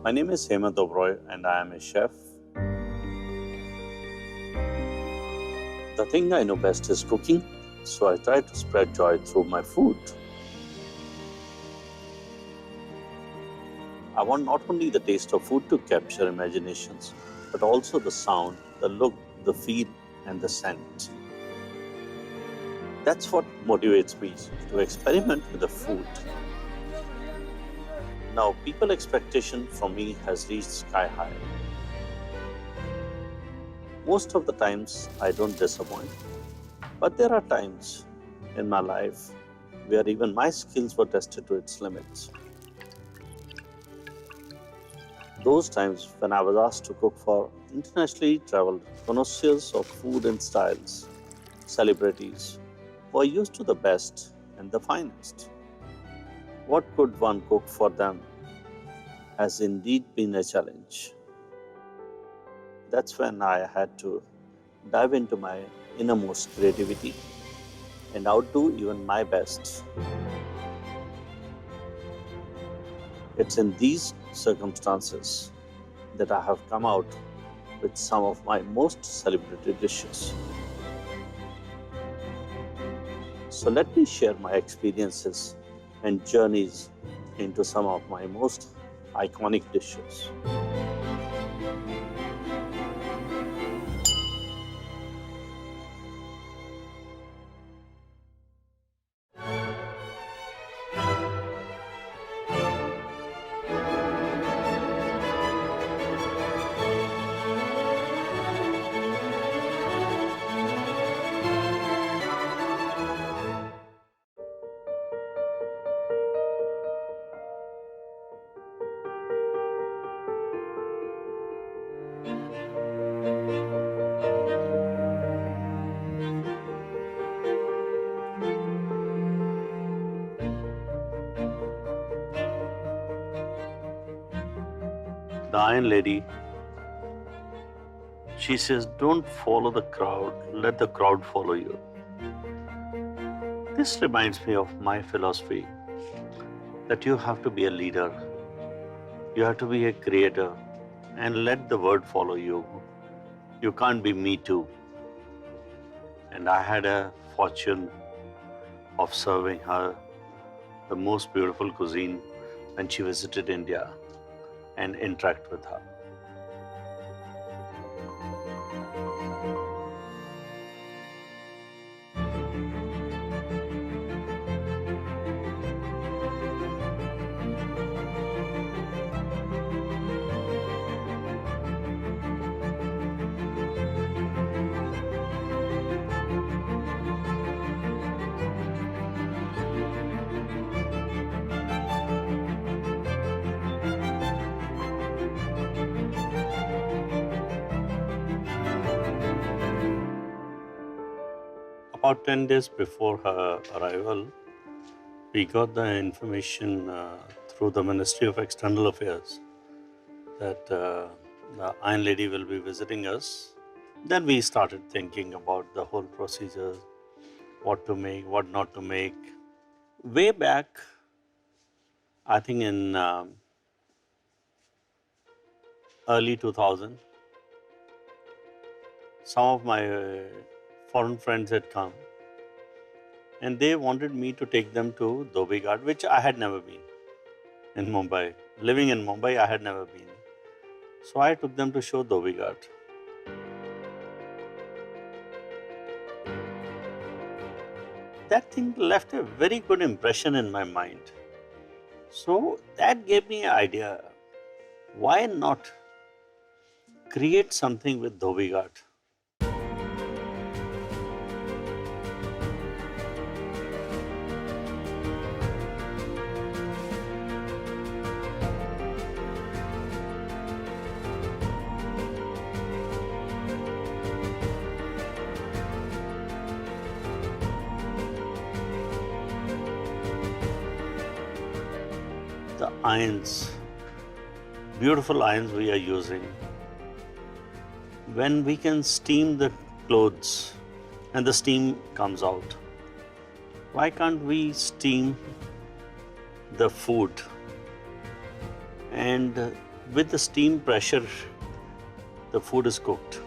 My name is Hemant Oberoi and I am a chef. The thing I know best is cooking, so I try to spread joy through my food. I want not only the taste of food to capture imaginations, but also the sound, the look, the feel, and the scent. That's what motivates me to experiment with the food. Now, people expectation from me has reached sky high. Most of the times, I don't disappoint. But there are times in my life where even my skills were tested to its limits. Those times when I was asked to cook for internationally traveled connoisseurs of food and styles, celebrities who are used to the best and the finest. What could one cook for them has indeed been a challenge. That's when I had to dive into my innermost creativity and outdo even my best. It's in these circumstances that I have come out with some of my most celebrated dishes. So let me share my experiences and journeys into some of my most iconic dishes. The Iron Lady, she says, don't follow the crowd, let the crowd follow you. This reminds me of my philosophy that you have to be a leader, you have to be a creator, and let the word follow you. You can't be me too. And I had a fortune of serving her the most beautiful cuisine when she visited India and interact with her. About 10 days before her arrival, we got the information through the Ministry of External Affairs that the Iron Lady will be visiting us. Then we started thinking about the whole procedure, what to make, what not to make. Way back, I think in early 2000, some of my foreign friends had come and they wanted me to take them to Dhobi Ghat, which I had never been in Mumbai. Living in Mumbai, I had never been. So I took them to show Dhobi Ghat. That thing left a very good impression in my mind. So that gave me an idea. Why not create something with Dhobi Ghat? The irons, beautiful irons we are using. When we can steam the clothes and the steam comes out, why can't we steam the food and With the steam pressure, the food is cooked.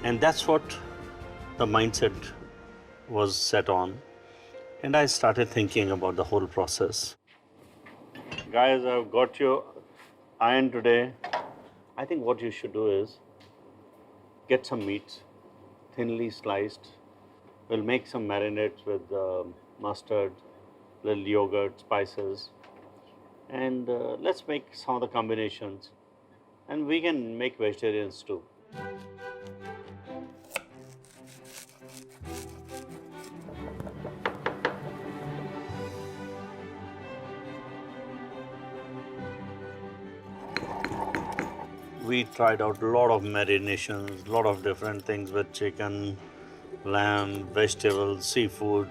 And that's what the mindset was set on. And I started thinking about the whole process. Guys, I've got your iron today. I think what you should do is get some meats, thinly sliced. We'll make some marinades with mustard, little yogurt, spices, and let's make some of the combinations. And we can make vegetarians too. We tried out a lot of marinations, a lot of different things with chicken, lamb, vegetables, seafood,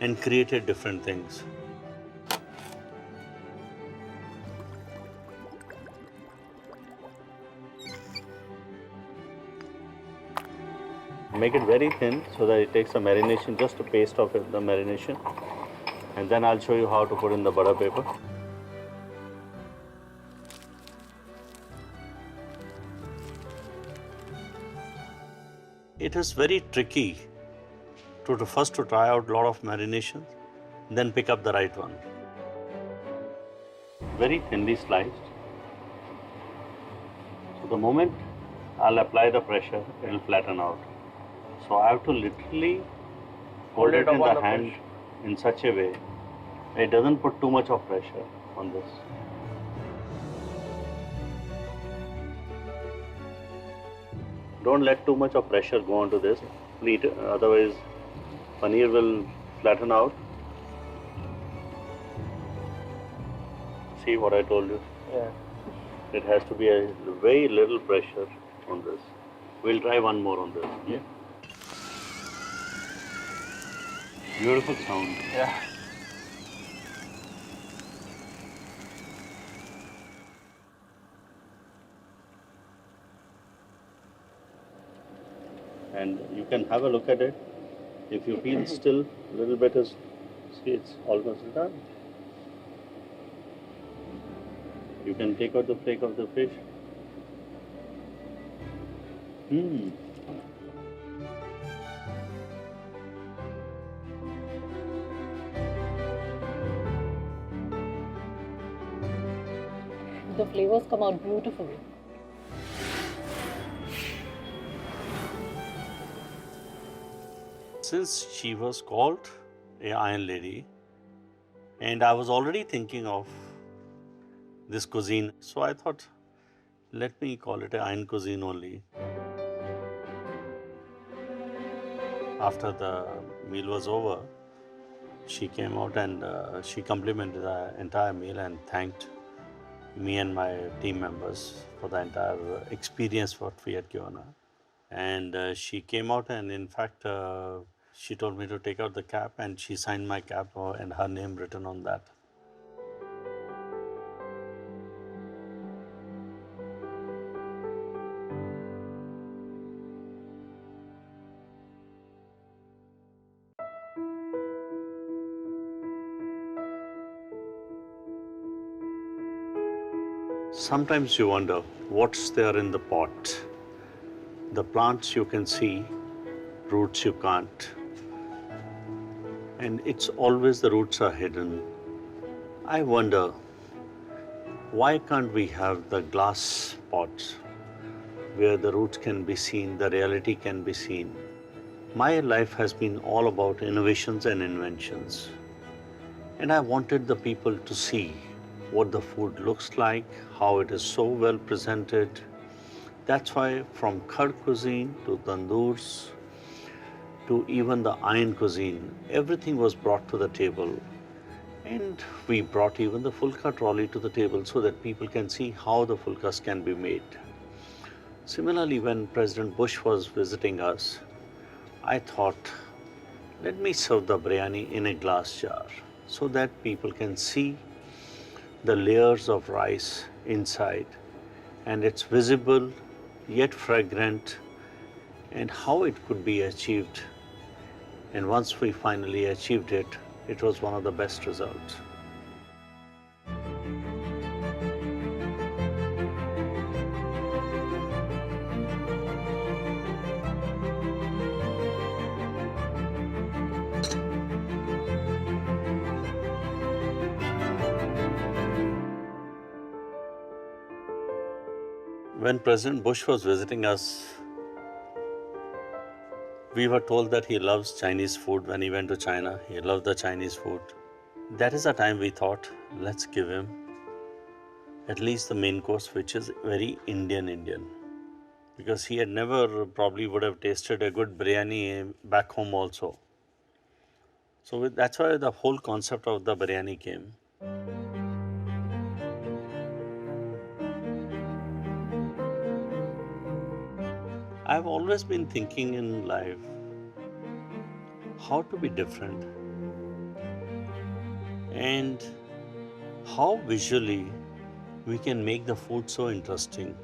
and created different things. Make it very thin so that it takes the marination, just a paste of it, the marination. And then I'll show you how to put in the butter paper. It is very tricky to first to try out a lot of marinations, then pick up the right one. Very thinly sliced. So the moment I'll apply the pressure, it will flatten out. So I have to literally hold it in the hand in such a way it doesn't put too much of pressure on this. Don't let too much of pressure go onto this, otherwise paneer will flatten out. See what I told you? Yeah. It has to be a very little pressure on this. We'll try one more on this. Yeah. Beautiful sound. Yeah. And you can have a look at it. If you feel still a little bit is, see, it's almost done. You can take out the flake of the fish. The flavors come out beautifully. Since she was called a Iron Lady, and I was already thinking of this cuisine, so I thought, let me call it a Iron cuisine only. After the meal was over, she came out and she complimented the entire meal and thanked me and my team members for the entire experience what we had given her. And she came out and in fact, she told me to take out the cap and she signed my cap and her name written on that. Sometimes you wonder what's there in the pot. The plants you can see, roots you can't. And it's always the roots are hidden. I wonder, why can't we have the glass pots where the roots can be seen, the reality can be seen? My life has been all about innovations and inventions. And I wanted the people to see what the food looks like, how it is so well presented. That's why from khad cuisine to tandoors to even the iron cuisine, everything was brought to the table. And we brought even the fulka trolley to the table so that people can see how the fulkas can be made. Similarly, when President Bush was visiting us, I thought, let me serve the biryani in a glass jar so that people can see the layers of rice inside, and it's visible yet fragrant, and how it could be achieved And once we finally achieved it, it was one of the best results. When President Bush was visiting us, we were told that he loves Chinese food. When he went to China, he loved the Chinese food. That is the time we thought, let's give him at least the main course, which is very Indian. Because he had never probably would have tasted a good biryani back home also. So that's why the whole concept of the biryani came. I've always been thinking in life how to be different and how visually we can make the food so interesting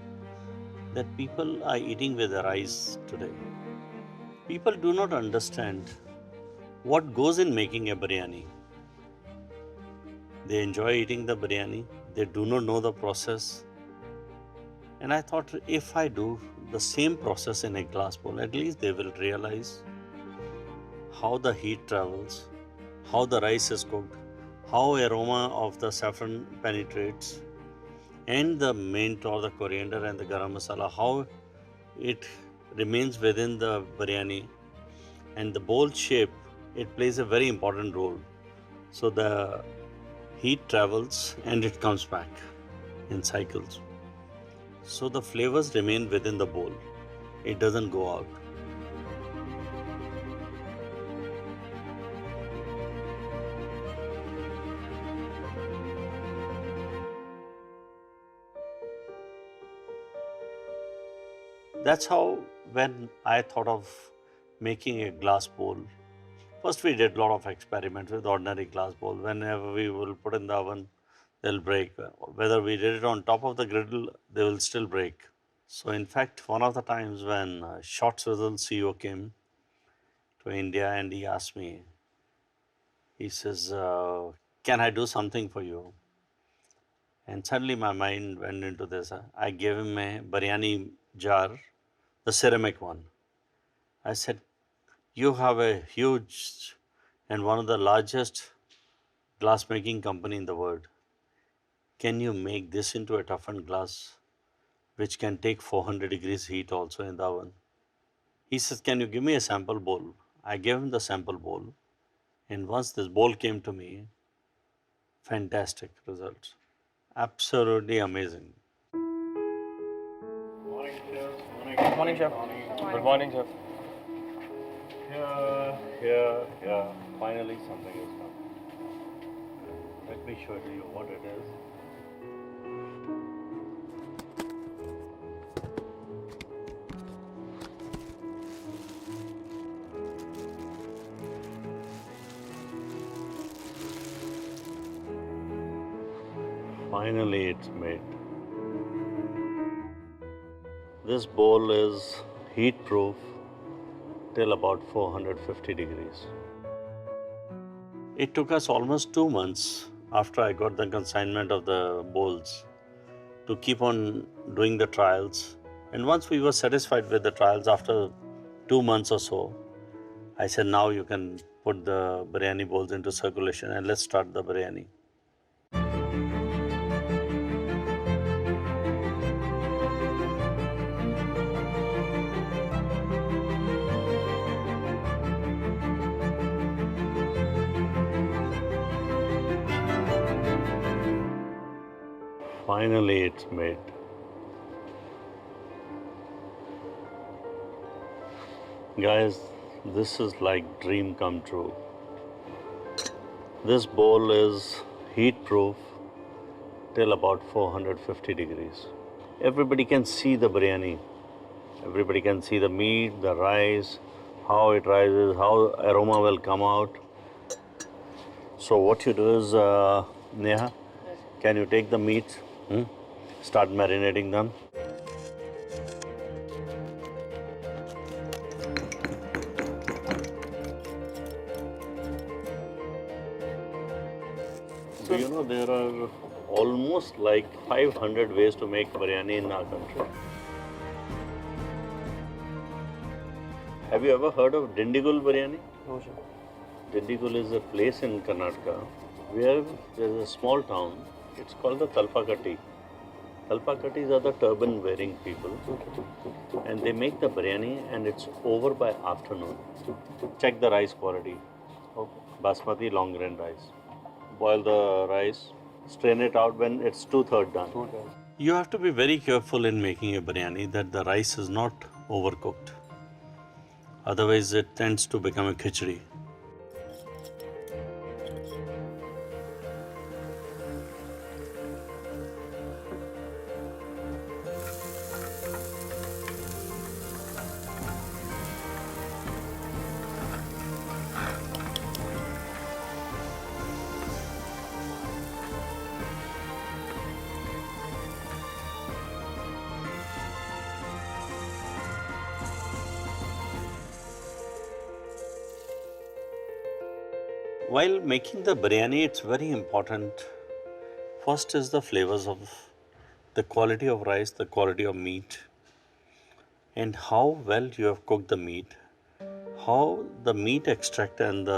that people are eating with their eyes today. People do not understand what goes in making a biryani. They enjoy eating the biryani, they do not know the process. And I thought if I do the same process in a glass bowl, at least they will realize how the heat travels, how the rice is cooked, how aroma of the saffron penetrates, and the mint or the coriander and the garam masala, how it remains within the biryani. And the bowl shape, it plays a very important role. So the heat travels and it comes back in cycles. So the flavors remain within the bowl. It doesn't go out. That's how when I thought of making a glass bowl, first we did a lot of experiments with ordinary glass bowl. Whenever we will put in the oven, they'll break. Whether we did it on top of the griddle, they will still break. So in fact, one of the times when Short Swizzle CEO came to India and he asked me, he says, can I do something for you? And suddenly my mind went into this. I gave him a biryani jar, the ceramic one. I said, you have a huge and one of the largest glass making company in the world. Can you make this into a toughened glass which can take 400 degrees heat also in the oven? He says, can you give me a sample bowl? I gave him the sample bowl. And once this bowl came to me, fantastic results. Absolutely amazing. Morning, chef. Morning. Good morning, chef. Good morning, chef. Here. Finally something is come. Let me show you what it is. Finally it's made. This bowl is heat proof till about 450 degrees. It took us almost 2 months after I got the consignment of the bowls to keep on doing the trials. And once we were satisfied with the trials after 2 months or so, I said, now you can put the biryani bowls into circulation and let's start the biryani. Finally it's made. Guys, this is like dream come true. This bowl is heat proof till about 450 degrees. Everybody can see the biryani. Everybody can see the meat, the rice, how it rises, how aroma will come out. So what you do is, Neha, can you take the meat, start marinating them? You know, there are almost like 500 ways to make biryani in our country. Have you ever heard of Dindigul biryani? No, sir. Dindigul is a place in Karnataka where there is a small town. It's called the Talpakatti. Talpakattis are the turban wearing people, and they make the biryani and it's over by afternoon. Check the rice quality. Okay. Basmati long grain rice. Boil the rice, strain it out when it's 2/3 done. Okay. You have to be very careful in making a biryani that the rice is not overcooked. Otherwise, it tends to become a khichdi. While making the biryani, it's very important. First is the flavors of the quality of rice, the quality of meat, and how well you have cooked the meat, how the meat extract and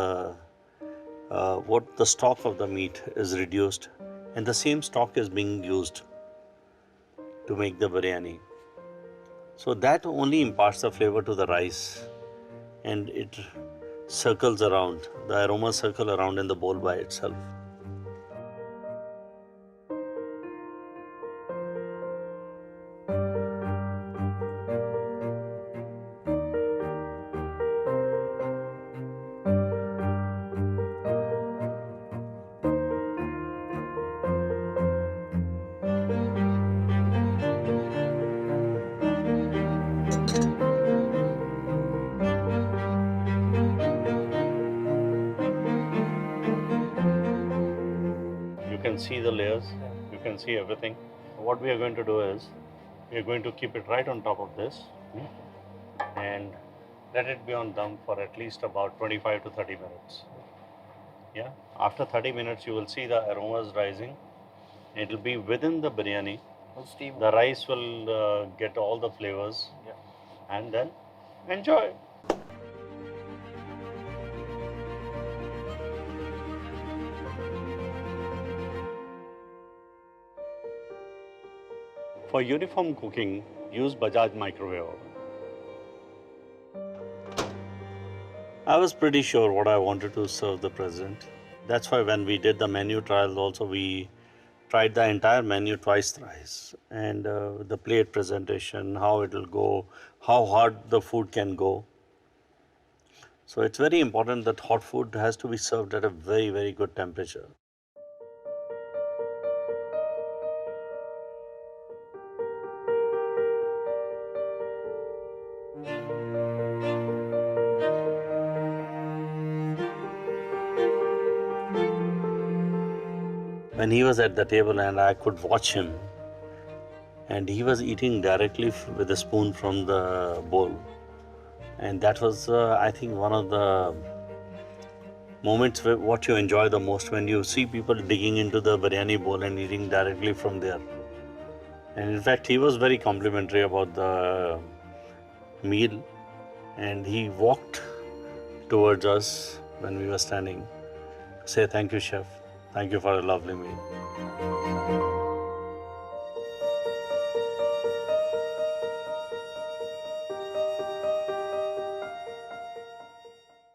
what the stock of the meat is reduced, and the same stock is being used to make the biryani. So that only imparts the flavor to the rice, and it circles around, the aroma circle around in the bowl by itself. You can see the layers, you can see everything. What we are going to do is, we are going to keep it right on top of this and let it be on dum for at least about 25 to 30 minutes. Yeah, after 30 minutes you will see the aromas rising. It will be within the biryani. Steam. The rice will get all the flavors. Yeah. And then enjoy. For uniform cooking, use Bajaj microwave oven. I was pretty sure what I wanted to serve the president. That's why when we did the menu trial also, we tried the entire menu twice thrice. And the plate presentation, how it will go, how hot the food can go. So it's very important that hot food has to be served at a very, very good temperature. When he was at the table and I could watch him, and he was eating directly with a spoon from the bowl. And that was, I think, one of the moments where what you enjoy the most, when you see people digging into the biryani bowl and eating directly from there. And in fact, he was very complimentary about the meal, and he walked towards us when we were standing to say, "Thank you, chef. Thank you for a lovely meal."